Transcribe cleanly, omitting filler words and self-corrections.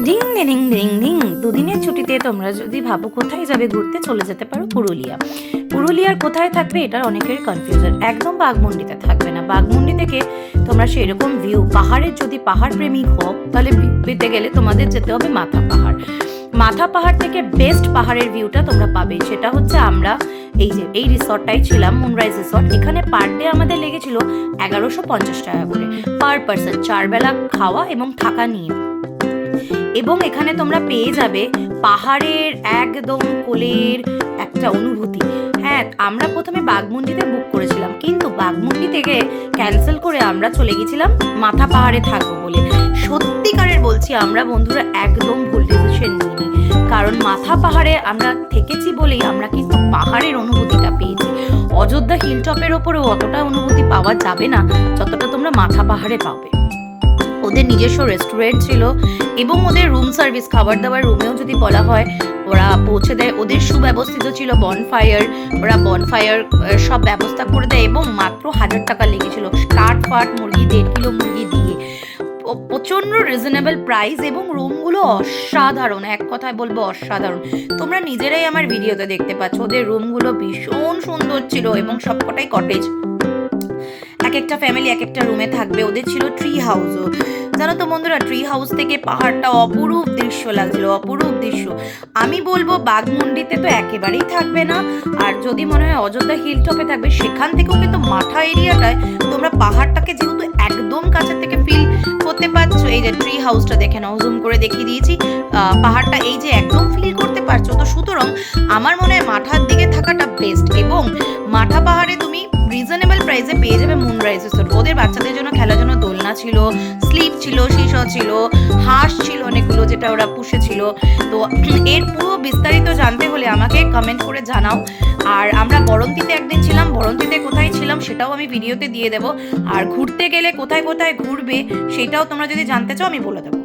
Ring ring ring ring. দুদিনের ছুটিতে তোমরা যদি ভাবো কোথায় যাবে ঘুরতে, চলে যেতে পারো পুরুলিয়া। পুরুলিয়ার কোথায় থাকবে এটার অনেকের কনফিউশন। একদম বাঘমুন্ডিতে থাকবে না। বাঘমুন্ডি থেকে তোমরা সেরকম ভিউ, পাহাড়ের যদি পাহাড় প্রেমিক হও তাহলে পেতে গেলে তোমাদের যেতে হবে মাথা পাহাড়। মাথা পাহাড় থেকে বেস্ট পাহাড়ের ভিউটা তোমরা পাবে। সেটা হচ্ছে আমরা এই রিসর্টটাই ছিলাম, মুনরাইজ রিসর্ট। এখানে পার ডে আমাদের লেগেছিল 1150 টাকা করে পার পার্সন, 4 বেলা খাওয়া এবং থাকা নিয়ে। এবং এখানে তোমরা পেয়ে যাবে পাহাড়ের একদম কোলের একটা অনুভূতি। হ্যাঁ, আমরা প্রথমে বাঘমুন্ডিতে বুক করেছিলাম, কিন্তু বাঘমুন্ডি থেকে ক্যান্সেল করে আমরা চলে গেছিলাম মাথা পাহাড়ে থাকবো বলে। সত্যিকারের বলছি, আমরা বন্ধুরা একদম ভুল ডিসিশন নিইনি, কারণ মাথা পাহাড়ে আমরা থেকেছি বলেই আমরা কিন্তু পাহাড়ের অনুভূতিটা পেয়েছি। অযোধ্যা হিলটপের ওপরেও অতটা অনুভূতি পাওয়া যাবে না যতটা তোমরা মাথা পাহাড়ে পাবে। ওদের নিজস্ব রেস্টুরেন্ট ছিল এবং ওদের রুম সার্ভিস, খাবার দাবার রুমেও যদি বলা হয় ওরা পৌঁছে দেয়। ওদের সুব্যবস্থিত ছিল বনফায়ার, ওরা বনফায়ার সব ব্যবস্থা করে দেয় এবং মাত্র 1000 টাকা লেগেছিল কাঠ ফাট মুরগি, 1.5 কিলো মুরগি দিয়ে। প্রচন্ড রিজনেবল প্রাইস এবং রুমগুলো অসাধারণ, এক কথায় বলবো অসাধারণ। তোমরা নিজেরাই আমার ভিডিওতে দেখতে পাচ্ছ, ওদের রুমগুলো ভীষণ সুন্দর ছিল এবং সবকটাই কটেজ। এক একটা ফ্যামিলি এক একটা রুমে থাকবে। ওদের ছিল ট্রি হাউসও। জানো তো বন্ধুরা, ট্রি হাউস থেকে পাহাড়টা অপরূপ দৃশ্য লাগছিল, অপরূপ দৃশ্য। আমি বলবো বাঘমুন্ডিতে তো একেবারেই থাকবে না, আর যদি মনে হয় অযোধ্যা হিলটপে থাকবে, সেখান থেকেও কিন্তু মাথা এরিয়াটায় তোমরা পাহাড়টাকে যেহেতু একদম কাছের থেকে ফিল করতে পারছো। এই যে ট্রি হাউসটা দেখে নাও, জুম করে দেখিয়ে দিয়েছি, পাহাড়টা এই যে একদম ফিল করতে পারছো। তো সুতরাং আমার মনে হয় মাথার দিকে থাকাটা বেস্ট। এবং মাথা পাহাড়ে তুমি রিজনেবল প্রাইসে পেয়ে যাবে মুনরাইজ রিসর্ট। ওদের বাচ্চাদের জন্য খেলার জন্য দোলনা ছিল, স্লিপ ছিল, সিসা ছিল, হাঁস ছিল অনেকগুলো যেটা ওরা পুষেছিল। তো এর পুরো বিস্তারিত জানতে হলে আমাকে কমেন্ট করে জানাও। আর আমরা বরন্তিতে একদিন ছিলাম, বরন্তিতে কোথায় ছিলাম সেটাও আমি ভিডিওতে দিয়ে দেবো। আর ঘুরতে গেলে কোথায় কোথায় ঘুরবে সেটাও তোমরা যদি জানতে চাও আমি বলে দেবো।